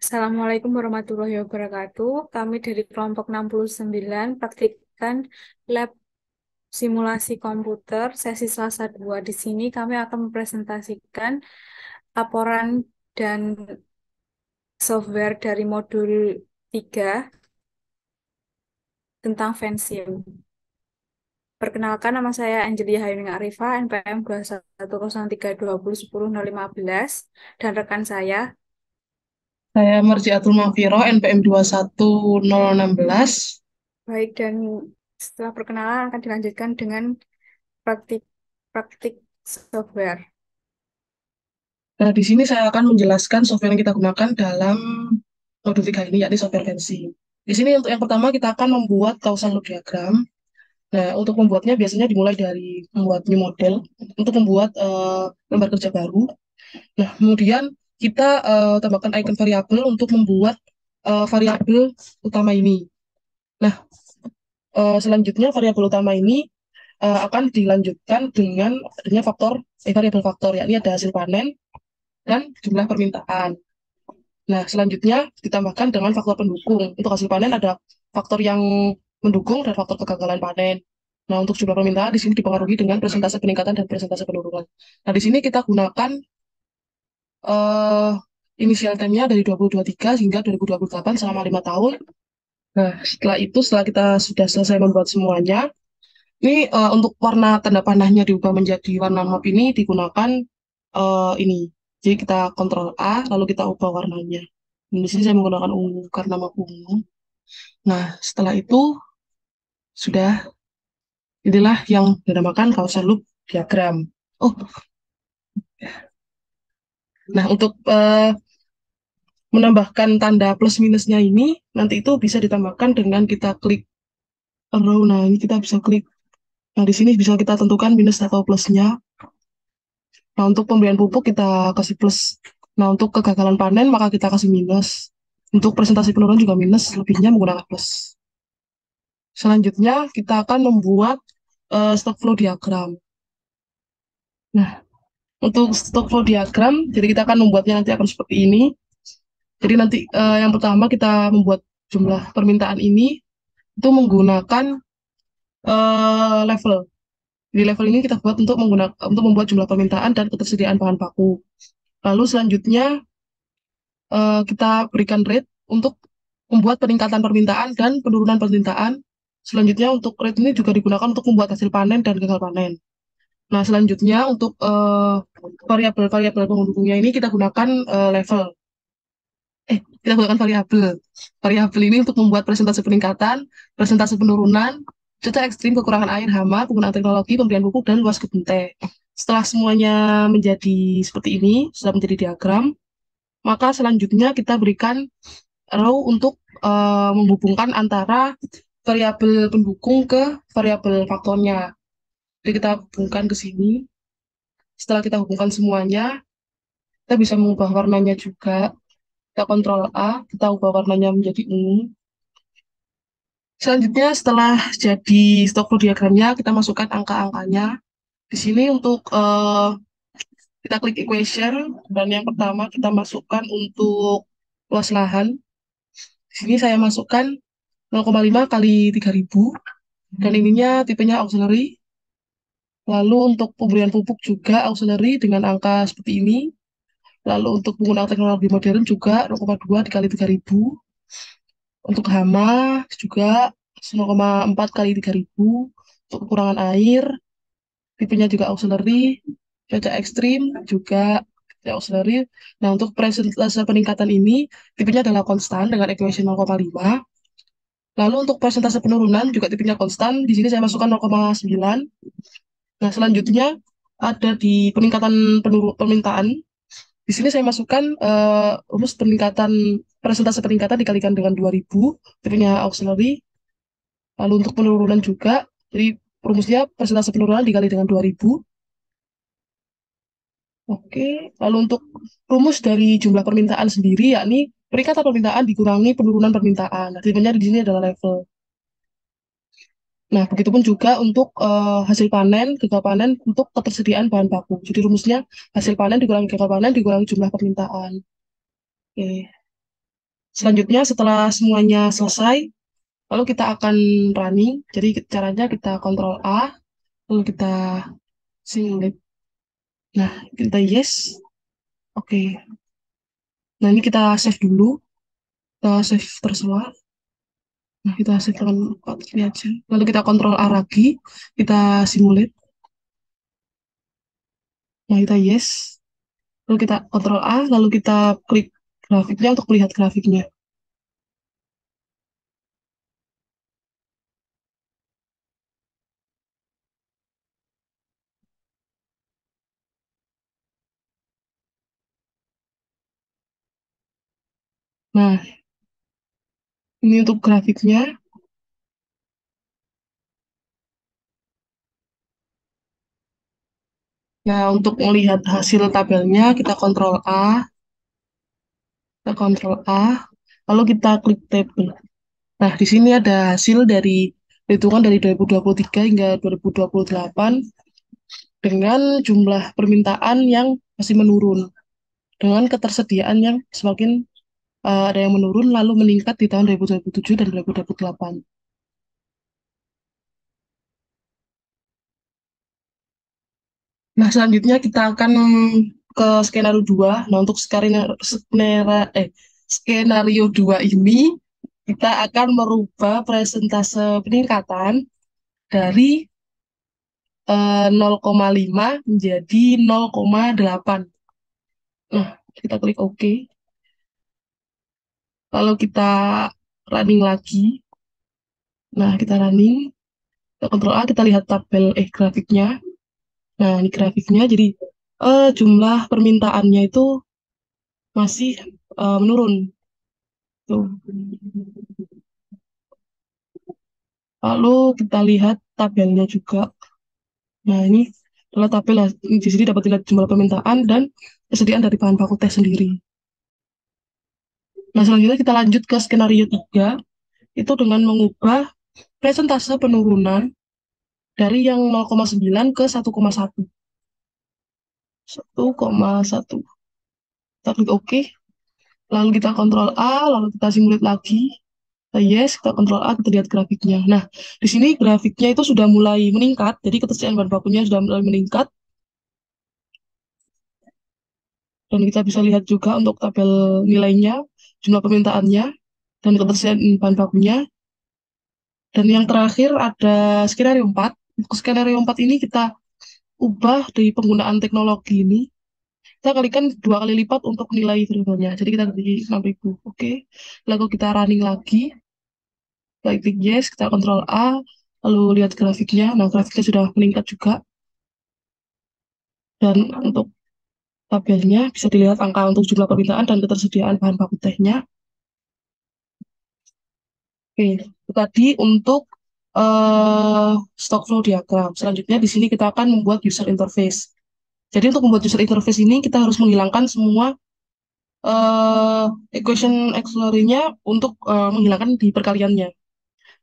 Assalamualaikum warahmatullahi wabarakatuh. Kami dari kelompok 69 praktikkan lab simulasi komputer sesi Selasa 2. Di sini kami akan mempresentasikan laporan dan software dari modul 3 tentang Vensim. Perkenalkan, nama saya Angelia Hayuning Arifa, NPM 21032010015, dan rekan saya. Saya Marjiatul Mafiro, NPM 21016. Baik, dan setelah perkenalan akan dilanjutkan dengan praktik praktik software. Nah, di sini saya akan menjelaskan software yang kita gunakan dalam modul 3 ini, yakni software Fancy. Di sini untuk yang pertama kita akan membuat causal loop diagram. Nah, untuk membuatnya biasanya dimulai dari membuat new model, untuk membuat lembar kerja baru. Nah, kemudian kita tambahkan icon variabel untuk membuat variabel utama ini. Nah, selanjutnya variabel utama ini akan dilanjutkan dengan adanya variabel faktor, yakni ada hasil panen dan jumlah permintaan. Nah, selanjutnya ditambahkan dengan faktor pendukung. Untuk hasil panen ada faktor yang mendukung dan faktor kegagalan panen. Nah, untuk jumlah permintaan di sini dipengaruhi dengan persentase peningkatan dan persentase penurunan. Nah, di sini kita gunakan eh, inisial time-nya dari 2023 hingga 2028 selama 5 tahun. Nah, setelah kita sudah selesai membuat semuanya, ini untuk warna tanda panahnya diubah menjadi warna map ini digunakan ini. Jadi kita Ctrl A, lalu kita ubah warnanya. Dan di sini saya menggunakan ungu karena map ungu. Nah, setelah itu sudah inilah yang dinamakan causal loop diagram. Oh, nah untuk menambahkan tanda plus minusnya ini, nanti itu bisa ditambahkan dengan kita klik arrow. Nah, ini kita bisa klik. Nah, di sini bisa kita tentukan minus atau plusnya. Nah, untuk pemberian pupuk kita kasih plus. Nah, untuk kegagalan panen maka kita kasih minus. Untuk presentasi penurunan juga minus, lebihnya menggunakan plus. Selanjutnya kita akan membuat stock flow diagram. Nah, untuk stock flow diagram, jadi kita akan membuatnya nanti akan seperti ini. Jadi nanti yang pertama kita membuat jumlah permintaan ini itu menggunakan level. Di level ini kita buat untuk membuat jumlah permintaan dan ketersediaan bahan baku. Lalu selanjutnya kita berikan rate untuk membuat peningkatan permintaan dan penurunan permintaan. Selanjutnya untuk rate ini juga digunakan untuk membuat hasil panen dan gagal panen. Nah, selanjutnya untuk variabel-variabel penghubungnya ini kita gunakan level. Kita gunakan variabel. Variabel ini untuk membuat presentasi peningkatan, presentasi penurunan, cuaca ekstrim, kekurangan air, hama, penggunaan teknologi, pemberian pupuk, dan luas kebun teh. Setelah semuanya menjadi seperti ini, sudah menjadi diagram, maka selanjutnya kita berikan row untuk menghubungkan antara variabel pendukung ke variabel faktornya. Jadi kita hubungkan ke sini. Setelah kita hubungkan semuanya, kita bisa mengubah warnanya juga. Kita Ctrl A, kita ubah warnanya menjadi ungu. Selanjutnya setelah jadi stock flow diagramnya, kita masukkan angka-angkanya. Di sini untuk kita klik equation, dan yang pertama kita masukkan untuk luas lahan. Di sini saya masukkan 0,5 kali 3000, dan ininya tipenya auxiliary. Lalu untuk pemberian pupuk juga auxiliary dengan angka seperti ini. Lalu untuk penggunaan teknologi modern juga 0,2 dikali 3000. Untuk hama juga 0,4 kali 3000. Untuk kekurangan air, tipenya juga auxiliary. Cuaca ekstrim juga auxiliary. Nah, untuk presentase peningkatan ini, tipenya adalah konstan dengan equation 0,5. Lalu untuk persentase penurunan juga tipenya konstan. Di sini saya masukkan 0,9. Nah, selanjutnya ada di peningkatan permintaan. Di sini saya masukkan rumus persentase peningkatan dikalikan dengan 2000, tipenya auxiliary. Lalu untuk penurunan juga, jadi rumusnya persentase penurunan dikali dengan 2000. Oke, lalu untuk rumus dari jumlah permintaan sendiri, yakni peningkatan permintaan dikurangi penurunan permintaan. Nah, tipenya di sini adalah level. Nah, begitupun juga untuk hasil panen, gagal panen, untuk ketersediaan bahan baku. Jadi rumusnya hasil panen dikurangi gagal panen dikurangi jumlah permintaan. Oke. Selanjutnya setelah semuanya selesai, lalu kita akan running. Jadi caranya kita Ctrl A, lalu kita simulate. Nah, kita yes. Oke. Nah, ini kita save dulu. Kita save terserah. Nah, kita save dengan ini aja. Lalu kita Ctrl A lagi. Kita simulate. Nah, kita yes. Lalu kita Ctrl A, lalu kita klik grafiknya untuk melihat grafiknya. Nah, ini untuk grafiknya. Nah, untuk melihat hasil tabelnya, kita Ctrl A, kita Ctrl A, lalu kita klik tabel. Nah, di sini ada hasil dari hitungan dari 2023 hingga 2028 dengan jumlah permintaan yang masih menurun, dengan ketersediaan yang semakin ada yang menurun lalu meningkat di tahun 2027 dan 2028. Nah, selanjutnya kita akan ke skenario 2. Nah, untuk skenario 2 ini kita akan merubah presentase peningkatan dari 0,5 menjadi 0,8. Nah, kita klik OK. Lalu kita running lagi. Nah, kita running. Kita Ctrl A, kita lihat tabel grafiknya. Nah, ini grafiknya. Jadi jumlah permintaannya itu masih menurun. Tuh. Lalu kita lihat tabelnya juga. Nah, ini adalah tabel di sini dapat dilihat jumlah permintaan dan kesediaan dari bahan baku teh sendiri. Nah, selanjutnya kita lanjut ke skenario 3, itu dengan mengubah presentase penurunan dari yang 0,9 ke 1,1. 1,1. Kita klik OK, lalu kita Ctrl A, lalu kita simulate lagi. Yes, kita Ctrl A, kita lihat grafiknya. Nah, di sini grafiknya itu sudah mulai meningkat, jadi ketersediaan bahan bakunya sudah mulai meningkat. Dan kita bisa lihat juga untuk tabel nilainya, jumlah permintaannya, dan ketersediaan bahan bakunya. Dan yang terakhir ada skenario 4. Untuk skenario 4 ini kita ubah dari penggunaan teknologi ini. Kita kalikan 2 kali lipat untuk nilai variabelnya. Jadi kita di 6.000. Oke. Lalu kita running lagi. Kita klik yes, kita Ctrl A, lalu lihat grafiknya. Nah, grafiknya sudah meningkat juga. Dan untuk tabelnya bisa dilihat angka untuk jumlah permintaan dan ketersediaan bahan baku tehnya. Oke, itu tadi untuk eh, stock flow diagram. Selanjutnya di sini kita akan membuat user interface. Jadi untuk membuat user interface ini kita harus menghilangkan semua eh, equation auxiliary-nya untuk menghilangkan di perkaliannya.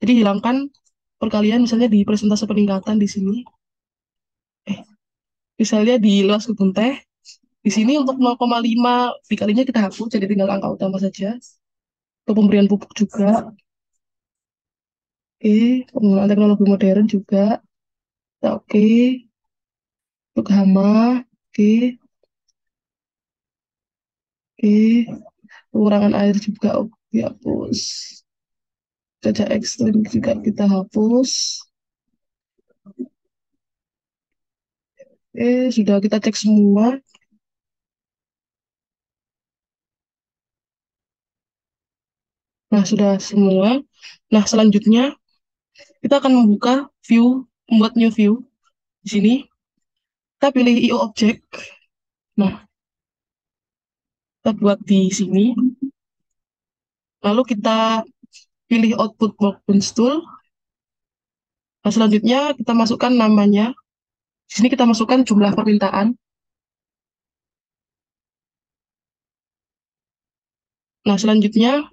Jadi hilangkan perkalian misalnya di persentase peningkatan di sini. Eh, misalnya di luas kebun teh. Di sini untuk 0,5 dikalinya kita hapus, jadi tinggal angka utama saja. Untuk pemberian pupuk juga. Oke, penggunaan teknologi modern juga. Nah, oke, untuk hama. Oke, oke. Pengurangan air juga dihapus. Cuaca ekstrim juga kita hapus. Sudah kita cek semua. Nah, sudah semua. Nah, selanjutnya kita akan membuka membuat new view. Di sini, kita pilih IO Object. Nah, kita buat di sini. Lalu kita pilih Output Workbench Tool. Nah, selanjutnya kita masukkan namanya. Di sini kita masukkan jumlah permintaan. Nah, selanjutnya,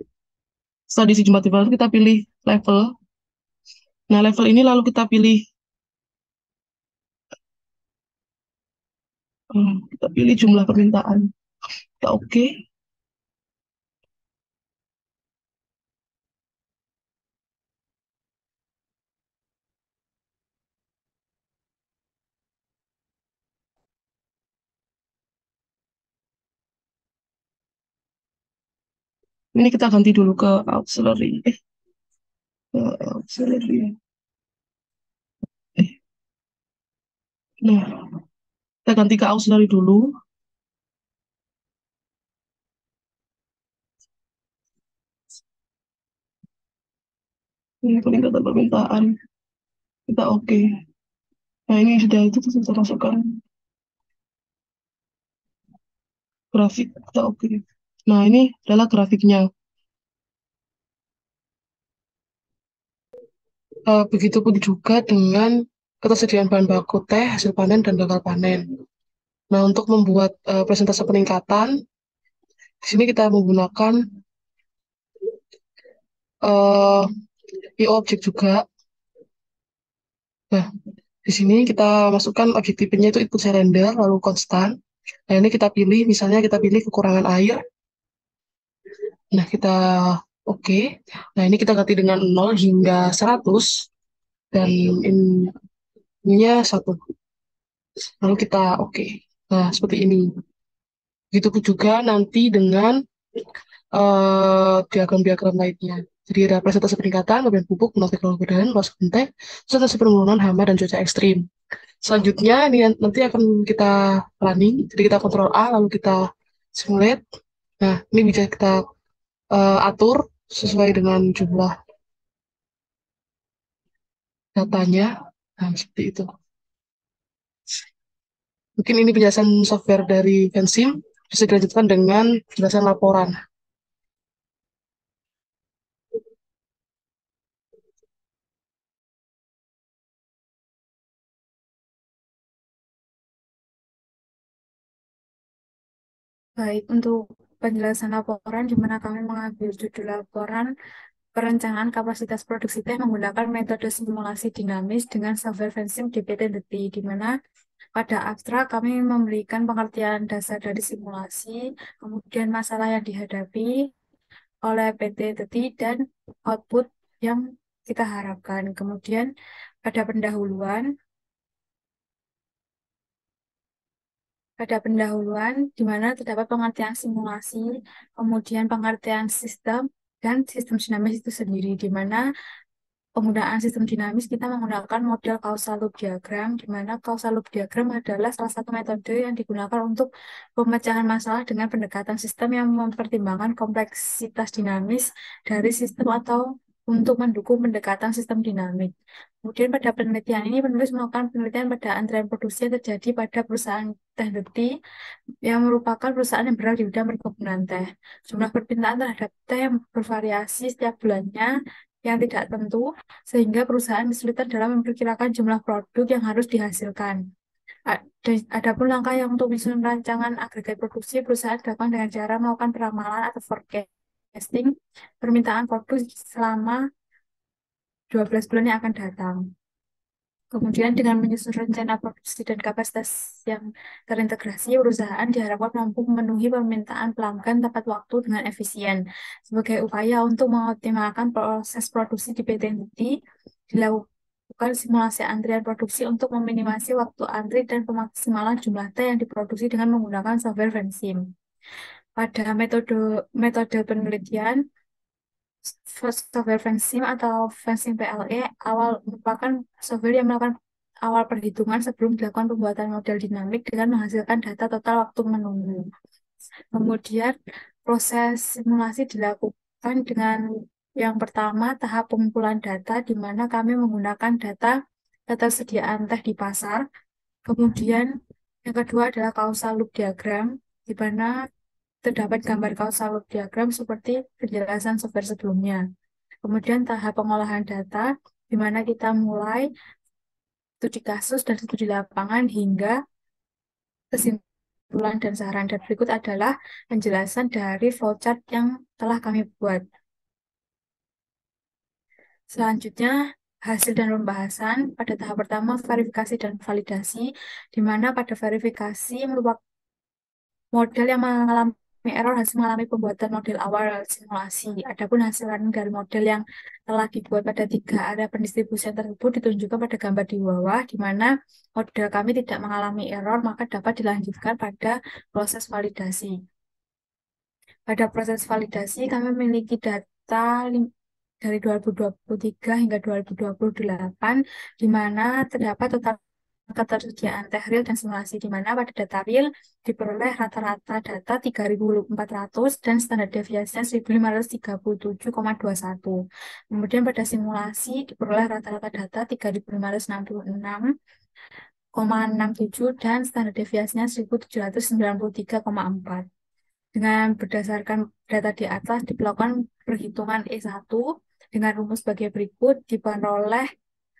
setelah diisi jumlah permintaan, kita pilih level. Nah, level ini lalu kita pilih jumlah permintaan. Kita oke. Ini kita ganti dulu ke auxiliary. Ke auxiliary. Eh, nah, kita ganti ke auxiliary dulu. Ini peningkatan permintaan. Kita oke. Nah, ini sudah itu kita masukkan grafik. Kita oke. Nah, ini adalah grafiknya. Begitupun juga dengan ketersediaan bahan baku teh, hasil panen, dan gagal panen. Nah, untuk membuat presentase peningkatan, di sini kita menggunakan uh, objek juga. Nah, di sini kita masukkan objek tipenya itu input cylinder, lalu konstan. Nah, ini kita pilih, misalnya kita pilih kekurangan air. Nah, kita oke. Nah, ini kita ganti dengan 0 hingga 100. Dan ininya 1. Lalu kita oke. Nah, seperti ini. Begitu juga nanti dengan diagram-diagram lainnya. Jadi ada presentase peningkatan, kemudian pupuk, molecular kemudahan, proses pentek, presentase penurunan hama dan cuaca ekstrim. Selanjutnya ini nanti akan kita running, jadi kita kontrol A lalu kita simulate. Nah, ini bisa kita atur sesuai dengan jumlah datanya. Nah, seperti itu. Mungkin ini penjelasan software dari Vensim. Bisa dilanjutkan dengan penjelasan laporan. Baik, untuk penjelasan laporan, di mana kami mengambil judul laporan perencanaan kapasitas produksi teh menggunakan metode simulasi dinamis dengan software Vensim DPT DETI, di mana pada abstrak kami memberikan pengertian dasar dari simulasi, kemudian masalah yang dihadapi oleh PT DETI dan output yang kita harapkan. Kemudian pada pendahuluan di mana terdapat pengertian simulasi, kemudian pengertian sistem dan sistem dinamis itu sendiri, di mana penggunaan sistem dinamis kita menggunakan model causal loop diagram, di mana causal loop diagram adalah salah satu metode yang digunakan untuk pemecahan masalah dengan pendekatan sistem yang mempertimbangkan kompleksitas dinamis dari sistem atau untuk mendukung pendekatan sistem dinamik. Kemudian pada penelitian ini penulis melakukan penelitian pada antrean produksi yang terjadi pada perusahaan teh Deti yang merupakan perusahaan yang bergerak di bidang perkebunan teh. Jumlah permintaan terhadap teh yang bervariasi setiap bulannya yang tidak tentu, sehingga perusahaan kesulitan dalam memperkirakan jumlah produk yang harus dihasilkan. Adapun langkah yang untuk menyusun rancangan agregat produksi, perusahaan dilakukan dengan cara melakukan peramalan atau forecasting permintaan produk selama 12 bulan yang akan datang. Kemudian dengan menyusun rencana produksi dan kapasitas yang terintegrasi, perusahaan diharapkan mampu memenuhi permintaan pelanggan tepat waktu dengan efisien. Sebagai upaya untuk mengoptimalkan proses produksi di PT Inti, dilakukan simulasi antrian produksi untuk meminimasi waktu antri dan pemaksimalan jumlah teh yang diproduksi dengan menggunakan software Vensim. Pada metode penelitian, software Vensim atau Vensim PLE awal merupakan software yang melakukan awal perhitungan sebelum dilakukan pembuatan model dinamik dengan menghasilkan data total waktu menunggu. Kemudian proses simulasi dilakukan dengan yang pertama tahap pengumpulan data di mana kami menggunakan data ketersediaan teh di pasar. Kemudian yang kedua adalah causal loop diagram di mana terdapat gambar causal loop diagram seperti penjelasan software sebelumnya. Kemudian tahap pengolahan data, di mana kita mulai studi kasus dan studi lapangan hingga kesimpulan dan saran. Dan berikut adalah penjelasan dari flowchart yang telah kami buat. Selanjutnya, hasil dan pembahasan pada tahap pertama verifikasi dan validasi, di mana pada verifikasi merupakan model yang mengalami error hasil mengalami pembuatan model awal simulasi. Adapun hasil running dari model yang telah dibuat pada 3 area pendistribusian tersebut ditunjukkan pada gambar di bawah, di mana model kami tidak mengalami error, maka dapat dilanjutkan pada proses validasi. Pada proses validasi, kami memiliki data dari 2023 hingga 2028, di mana terdapat total ketersediaan teh real dan simulasi, di mana pada data real diperoleh rata-rata data 3.400 dan standar deviasinya 1.537,21. Kemudian pada simulasi diperoleh rata-rata data 3.566,67 dan standar deviasinya 1.793,4. Dengan berdasarkan data di atas, dilakukan perhitungan E1 dengan rumus sebagai berikut, diperoleh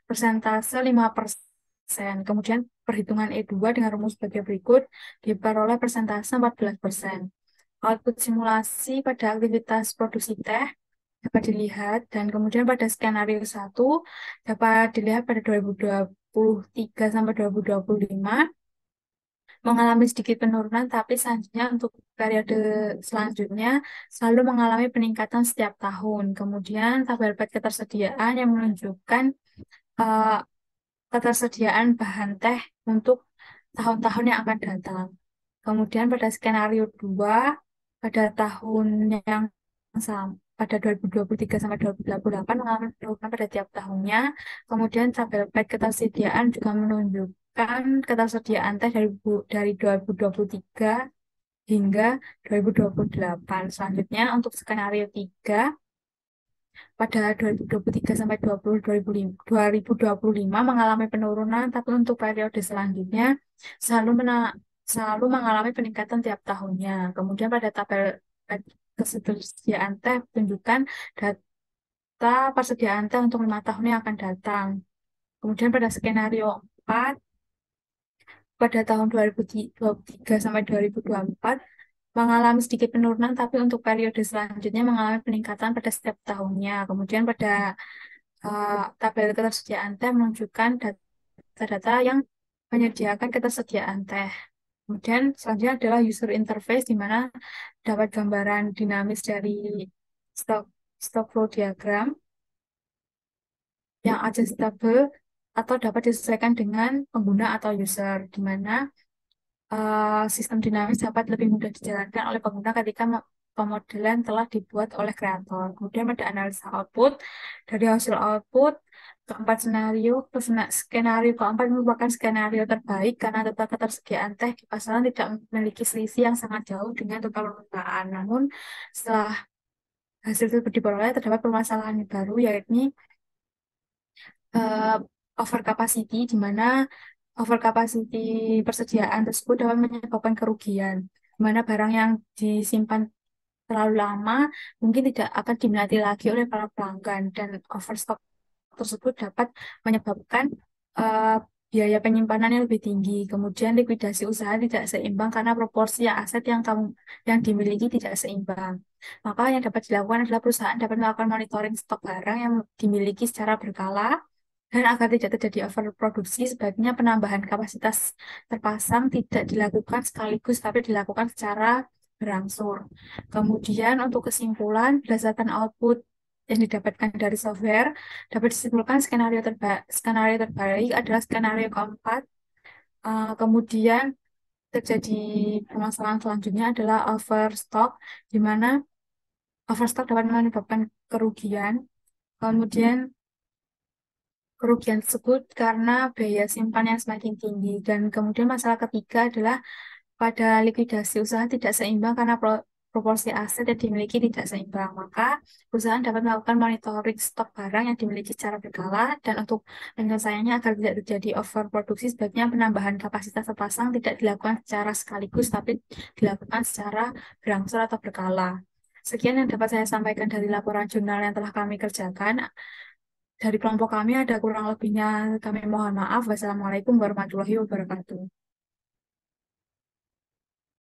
persentase 5%. Kemudian perhitungan E2 dengan rumus sebagai berikut, diperoleh persentase 14%. Output simulasi pada aktivitas produksi teh dapat dilihat, dan kemudian pada skenario 1 dapat dilihat pada 2023 sampai 2025 mengalami sedikit penurunan, tapi selanjutnya untuk periode selanjutnya selalu mengalami peningkatan setiap tahun. Kemudian tabel pad ketersediaan yang menunjukkan eh, ketersediaan bahan teh untuk tahun-tahun yang akan datang. Kemudian pada skenario 2 pada tahun yang sama, pada 2023 sampai 2028 mengalami penurunan pada tiap tahunnya. Kemudian tabel pad ketersediaan juga menunjukkan ketersediaan teh dari 2023 hingga 2028. Selanjutnya untuk skenario 3 pada 2023 sampai 2025 mengalami penurunan, tapi untuk periode selanjutnya selalu selalu mengalami peningkatan tiap tahunnya. Kemudian pada tabel ketersediaan teh tunjukkan data persediaan teh untuk 5 tahun yang akan datang. Kemudian pada skenario 4 pada tahun 2023 sampai 2024 mengalami sedikit penurunan, tapi untuk periode selanjutnya mengalami peningkatan pada setiap tahunnya. Kemudian pada tabel ketersediaan teh menunjukkan data-data yang menyediakan ketersediaan teh. Kemudian selanjutnya adalah user interface, di mana dapat gambaran dinamis dari stock stock flow diagram yang adjustable atau dapat disesuaikan dengan pengguna atau user, di mana sistem dinamis dapat lebih mudah dijalankan oleh pengguna ketika pemodelan telah dibuat oleh kreator. Kemudian pada analisa output, dari hasil output, keempat skenario, skenario keempat merupakan skenario terbaik karena total ketersediaan teh di pasaran tidak memiliki selisih yang sangat jauh dengan total permintaan. Namun, setelah hasil tersebut diperoleh, terdapat permasalahan baru, yakni uh, overcapacity, di mana overcapacity persediaan tersebut dapat menyebabkan kerugian, di mana barang yang disimpan terlalu lama mungkin tidak akan diminati lagi oleh para pelanggan, dan overstock tersebut dapat menyebabkan uh, biaya penyimpanan yang lebih tinggi. Kemudian likuidasi usaha tidak seimbang karena proporsi aset yang dimiliki tidak seimbang. Maka yang dapat dilakukan adalah perusahaan dapat melakukan monitoring stok barang yang dimiliki secara berkala, dan agar tidak terjadi overproduksi, sebaiknya penambahan kapasitas terpasang tidak dilakukan sekaligus, tapi dilakukan secara berangsur. Kemudian untuk kesimpulan, berdasarkan output yang didapatkan dari software, dapat disimpulkan skenario terbaik adalah skenario keempat. Kemudian terjadi permasalahan selanjutnya adalah overstock, di mana overstock dapat menyebabkan kerugian. Kemudian kerugian tersebut karena biaya simpan yang semakin tinggi. Dan kemudian masalah ketiga adalah pada likuidasi usaha tidak seimbang karena proporsi aset yang dimiliki tidak seimbang. Maka perusahaan dapat melakukan monitoring stok barang yang dimiliki secara berkala, dan untuk penyelesaiannya agar tidak terjadi overproduksi, sebaiknya penambahan kapasitas terpasang tidak dilakukan secara sekaligus, tapi dilakukan secara berangsur atau berkala. Sekian yang dapat saya sampaikan dari laporan jurnal yang telah kami kerjakan. Dari kelompok kami ada kurang lebihnya, kami mohon maaf. Wassalamualaikum warahmatullahi wabarakatuh.